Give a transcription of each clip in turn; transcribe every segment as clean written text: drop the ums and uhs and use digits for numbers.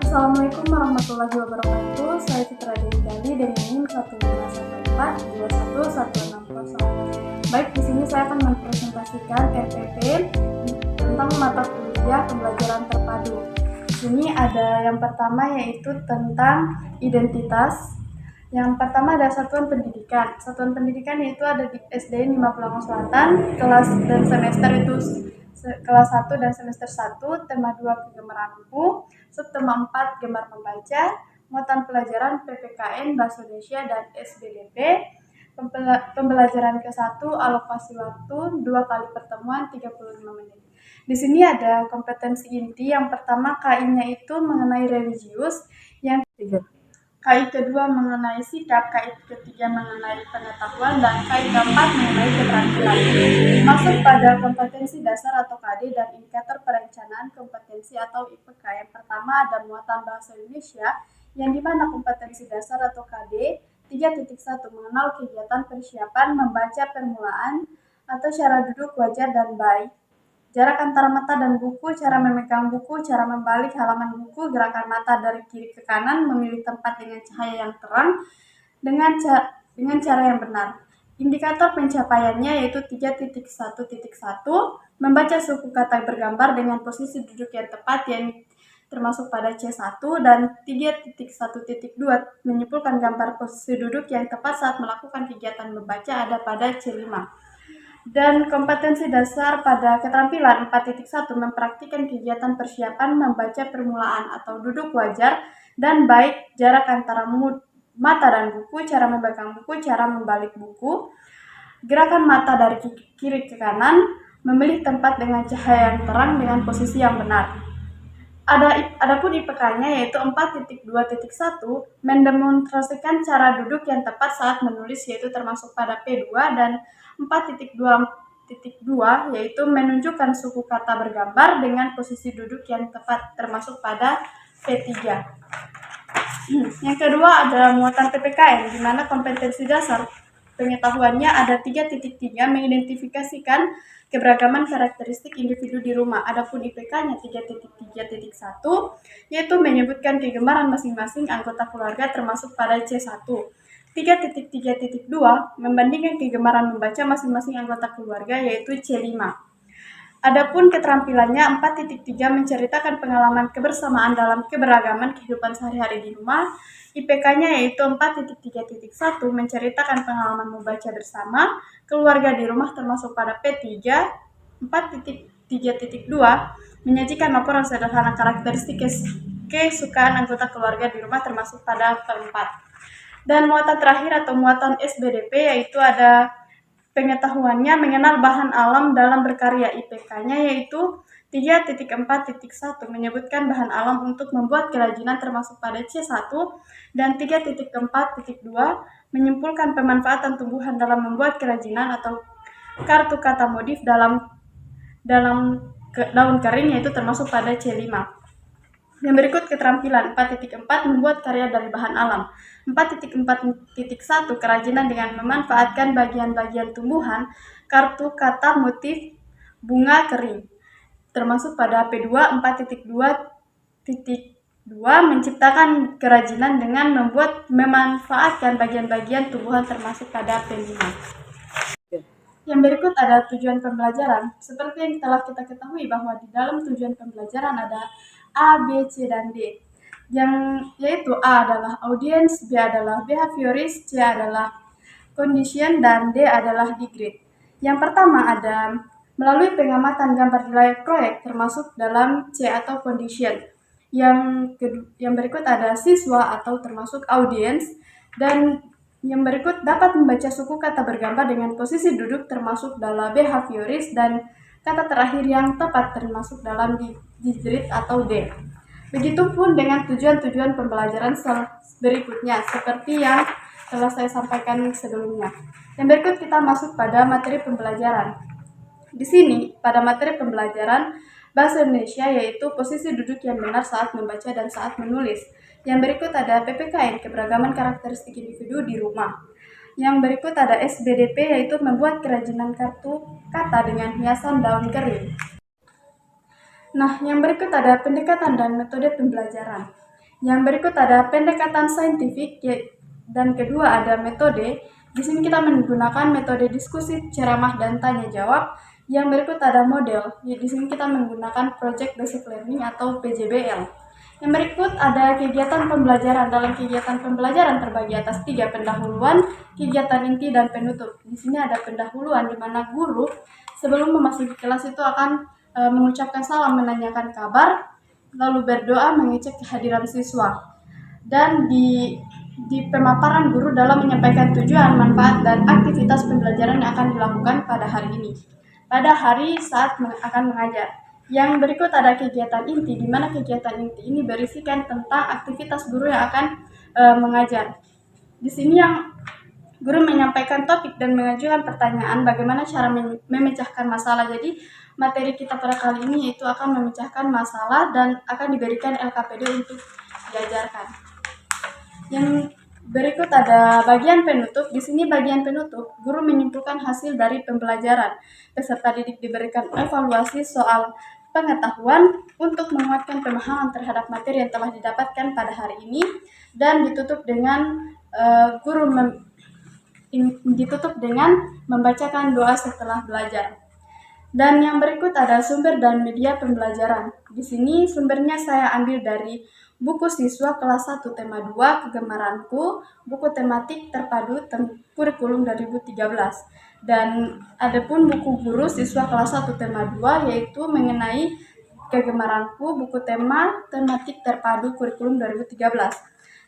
Assalamualaikum warahmatullahi wabarakatuh. Saya Citra Dewi Gali dengan NIM 1514160. Baik, di sini saya akan mempresentasikan RPP tentang mata kuliah pembelajaran terpadu. Di sini ada yang pertama yaitu tentang identitas. Yang pertama ada satuan pendidikan. Satuan pendidikan yaitu ada di SDN 5 Pelangon Selatan, kelas dan semester itu kelas 1 dan semester 1, tema 2 kegemaran buku, subtema 4 gemar membaca, muatan pelajaran PPKN Bahasa Indonesia dan SBDP, pembelajaran ke-1 alokasi waktu 2 kali pertemuan 35 menit. Di sini ada kompetensi inti. Yang pertama KI-nya itu mengenai religius, yang ketiga KI kedua mengenai sikap, KI ketiga mengenai pengetahuan, dan KI keempat mengenai keterampilan. Masuk pada kompetensi dasar atau KD dan indikator perencanaan kompetensi atau IPK. Yang pertama ada muatan bahasa Indonesia, yang dimana kompetensi dasar atau KD 3.1 mengenal kegiatan persiapan membaca permulaan atau cara duduk wajar dan baik, jarak antara mata dan buku, cara memegang buku, cara membalik halaman buku, gerakan mata dari kiri ke kanan, memilih tempat dengan cahaya yang terang, dengan cara yang benar. Indikator pencapaiannya yaitu 3.1.1, membaca suku kata bergambar dengan posisi duduk yang tepat yang termasuk pada C1, dan 3.1.2 menyimpulkan gambar posisi duduk yang tepat saat melakukan kegiatan membaca ada pada C5. Dan kompetensi dasar pada keterampilan 4.1 mempraktikkan kegiatan persiapan membaca permulaan atau duduk wajar dan baik, jarak antara mata dan buku, cara memegang buku, cara membalik buku, gerakan mata dari kiri ke kanan, memilih tempat dengan cahaya yang terang dengan posisi yang benar. Adapun IPK-nya yaitu 4.2.1 mendemonstrasikan cara duduk yang tepat saat menulis yaitu termasuk pada P2, dan 4.2.2 yaitu menunjukkan suku kata bergambar dengan posisi duduk yang tepat termasuk pada P3. Yang kedua ada muatan PPKN, di mana kompetensi dasar pengetahuannya ada 3.3 mengidentifikasikan keberagaman karakteristik individu di rumah. Adapun IPK-nya 3.3.1 yaitu menyebutkan kegemaran masing-masing anggota keluarga termasuk pada C1. 3.3.2 membandingkan kegemaran membaca masing-masing anggota keluarga yaitu C5. Adapun keterampilannya 4.3 menceritakan pengalaman kebersamaan dalam keberagaman kehidupan sehari-hari di rumah. IPK-nya yaitu 4.3.1 menceritakan pengalaman membaca bersama keluarga di rumah termasuk pada P3. 4.3.2 menyajikan laporan sederhana karakteristik kesukaan anggota keluarga di rumah termasuk pada P4. Dan muatan terakhir atau muatan SBDP yaitu ada pengetahuannya mengenal bahan alam dalam berkarya. IPK-nya yaitu 3.4.1 menyebutkan bahan alam untuk membuat kerajinan termasuk pada C1, dan 3.4.2 menyimpulkan pemanfaatan tumbuhan dalam membuat kerajinan atau kartu kata modif dalam daun kering yaitu termasuk pada C5. Yang berikut keterampilan 4.4 membuat karya dari bahan alam. 4.4.1 kerajinan dengan memanfaatkan bagian-bagian tumbuhan, kartu kata motif bunga kering termasuk pada P2. 4.2.2 menciptakan kerajinan dengan memanfaatkan bagian-bagian tumbuhan termasuk pada P5. Yang berikut ada tujuan pembelajaran. Seperti yang telah kita ketahui bahwa di dalam tujuan pembelajaran ada A, B, C, dan D. Yaitu A adalah audience, B adalah behavioris, C adalah condition, dan D adalah degrade. Yang pertama ada melalui pengamatan gambar di layar proyek termasuk dalam C atau condition. Yang berikut ada siswa atau termasuk audience, dan yang berikut dapat membaca suku kata bergambar dengan posisi duduk termasuk dalam behavioris, dan kata terakhir yang tepat termasuk dalam degrade atau D. Begitupun dengan tujuan-tujuan pembelajaran berikutnya seperti yang telah saya sampaikan sebelumnya. Yang berikut kita masuk pada materi pembelajaran. Di sini pada materi pembelajaran Bahasa Indonesia yaitu posisi duduk yang benar saat membaca dan saat menulis. Yang berikut ada PPKN, keberagaman karakteristik individu di rumah. Yang berikut ada SBDP yaitu membuat kerajinan kartu kata dengan hiasan daun kering. Nah, yang berikut ada pendekatan dan metode pembelajaran. Yang berikut ada pendekatan saintifik dan kedua ada metode. Di sini kita menggunakan metode diskusi, ceramah, dan tanya jawab. Yang berikut ada model. Di sini kita menggunakan Project Basic Learning atau PJBL. Yang berikut ada kegiatan pembelajaran. Dalam kegiatan pembelajaran terbagi atas 3 pendahuluan, kegiatan inti, dan penutup. Di sini ada pendahuluan di mana guru sebelum memasuki kelas itu akan mengucapkan salam, menanyakan kabar, lalu berdoa, mengecek kehadiran siswa. Dan di pemaparan guru dalam menyampaikan tujuan, manfaat, dan aktivitas pembelajaran yang akan dilakukan pada hari ini, pada hari saat akan mengajar. Yang berikut ada kegiatan inti, di mana kegiatan inti ini berisikan tentang aktivitas guru yang akan mengajar. Di sini yang guru menyampaikan topik dan mengajukan pertanyaan bagaimana cara memecahkan masalah. Jadi materi kita pada kali ini itu akan memecahkan masalah dan akan diberikan LKPD untuk diajarkan. Yang berikut ada bagian penutup. Di sini bagian penutup, guru menyimpulkan hasil dari pembelajaran. Peserta didik diberikan evaluasi soal pengetahuan untuk menguatkan pemahaman terhadap materi yang telah didapatkan pada hari ini, dan ditutup dengan membacakan doa setelah belajar. Dan yang berikut ada sumber dan media pembelajaran. Di sini sumbernya saya ambil dari buku siswa kelas 1 tema 2 Kegemaranku, buku tematik terpadu kurikulum 2013. Dan ada pun buku guru siswa kelas 1 tema 2 yaitu mengenai Kegemaranku, buku tematik terpadu kurikulum 2013.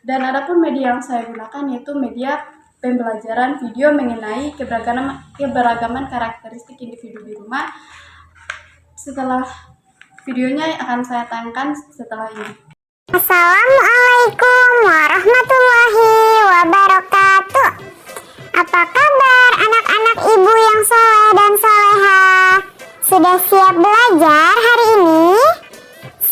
Dan ada pun media yang saya gunakan yaitu media pembelajaran video mengenai keberagaman karakteristik individu di rumah. Setelah videonya akan saya tayangkan setelah ini. Assalamualaikum warahmatullahi wabarakatuh. Apa kabar anak-anak ibu yang soleh dan soleha? Sudah siap belajar hari ini?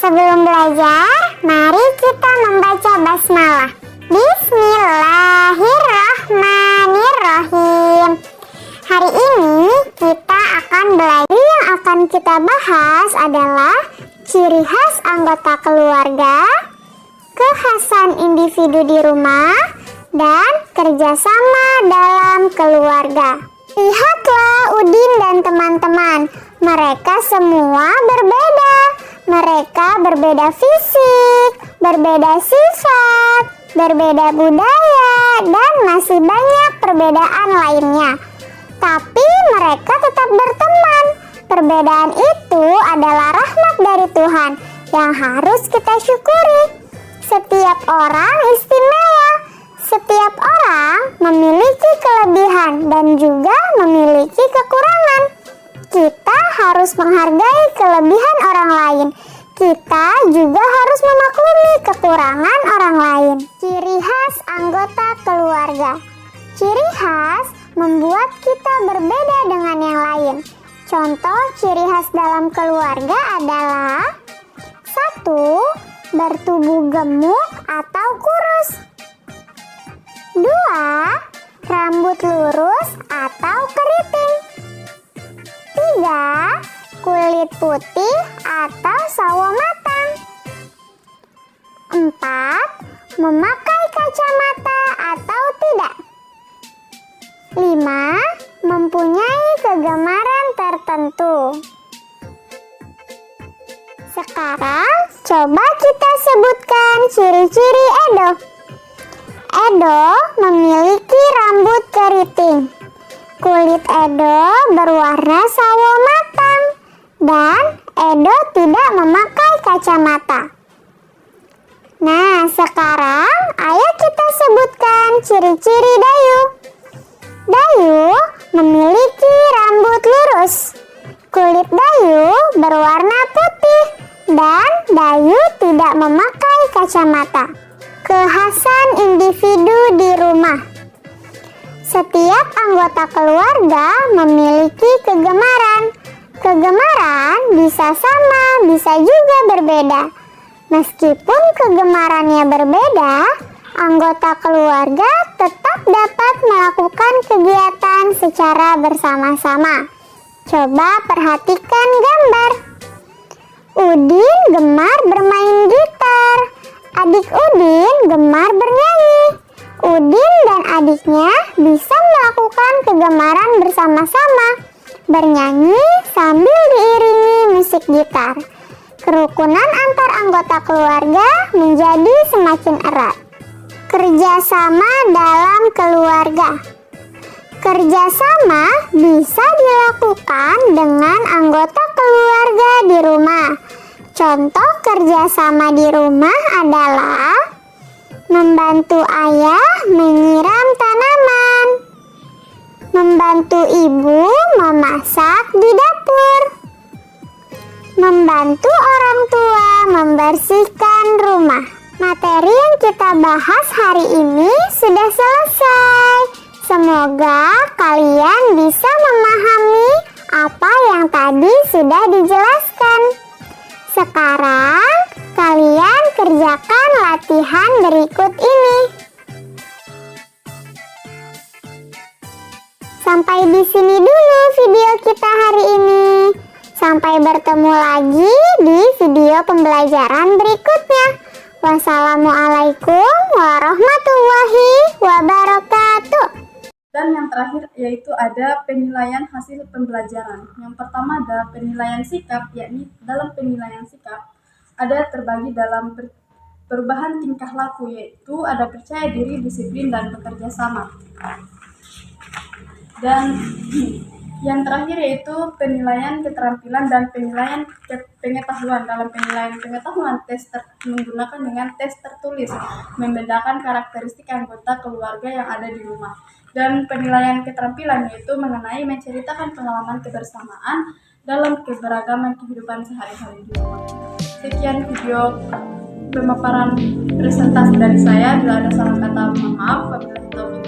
Sebelum belajar, mari kita membaca basmalah. Bismillahirrahmanirrahim. Hari ini kita akan belajar. Yang akan kita bahas adalah ciri khas anggota keluarga, kekhasan individu di rumah, dan kerjasama dalam keluarga. Lihatlah Udin dan teman-teman, mereka semua berbeda. Mereka berbeda fisik, berbeda sifat, berbeda budaya, dan masih banyak perbedaan lainnya. Tapi mereka tetap berteman. Perbedaan itu adalah rahmat dari Tuhan yang harus kita syukuri. Setiap orang istimewa. Setiap orang memiliki kelebihan dan juga memiliki kekurangan. Kita harus menghargai kelebihan orang lain. Kita juga harus memaklumi kekurangan orang lain. Ciri khas anggota keluarga. Ciri khas membuat kita berbeda dengan yang lain. Contoh ciri khas dalam keluarga adalah 1. Bertubuh gemuk atau kurus. 2. Rambut lurus atau keriting. 3. Kulit putih atau sawo matang. 4. Memakai kacamata atau tidak. 5. Mempunyai kegemaran tertentu. Sekarang coba kita sebutkan ciri-ciri Edo. Edo memiliki rambut keriting. Kulit Edo berwarna sawo matang. Dan Edo tidak memakai kacamata. Nah, sekarang ayo kita sebutkan ciri-ciri Dayu. Dayu memiliki rambut lurus. Kulit Dayu berwarna putih. Dan Dayu tidak memakai kacamata. Kekhasan individu di rumah. Setiap anggota keluarga memiliki kegemaran. Kegemaran bisa sama, bisa juga berbeda. Meskipun kegemarannya berbeda, anggota keluarga tetap dapat melakukan kegiatan secara bersama-sama. Coba perhatikan gambar. Udin gemar bermain gitar. Adik Udin gemar bernyanyi. Udin dan adiknya bisa melakukan kegemaran bersama-sama, bernyanyi sambil diiringi musik gitar. Kerukunan antar anggota keluarga menjadi semakin erat. Kerjasama dalam keluarga. Kerjasama bisa dilakukan dengan anggota keluarga di rumah. Contoh kerjasama di rumah adalah membantu ayah menyiram tanaman, membantu ibu memasak di dapur, membantu orang tua membersihkan rumah. Materi yang kita bahas hari ini sudah selesai. Semoga kalian bisa memahami apa yang tadi sudah dijelaskan. Sekarang kalian kerjakan latihan berikut ini. Sampai di sini dulu video kita hari ini. Sampai bertemu lagi di video pembelajaran berikutnya. Wassalamualaikum warahmatullahi wabarakatuh. Dan yang terakhir yaitu ada penilaian hasil pembelajaran. Yang pertama ada penilaian sikap, yakni dalam penilaian sikap ada terbagi dalam perubahan tingkah laku, yaitu ada percaya diri, disiplin, dan bekerja sama. Dan yang terakhir yaitu penilaian keterampilan dan penilaian pengetahuan. Dalam penilaian pengetahuan, menggunakan dengan tes tertulis, membedakan karakteristik anggota keluarga yang ada di rumah. Dan penilaian keterampilan yaitu mengenai menceritakan pengalaman kebersamaan dalam keberagaman kehidupan sehari-hari di rumah. Sekian video pemaparan presentasi dari saya. Bila ada salah kata, mohon maaf. Wabillahi taufiq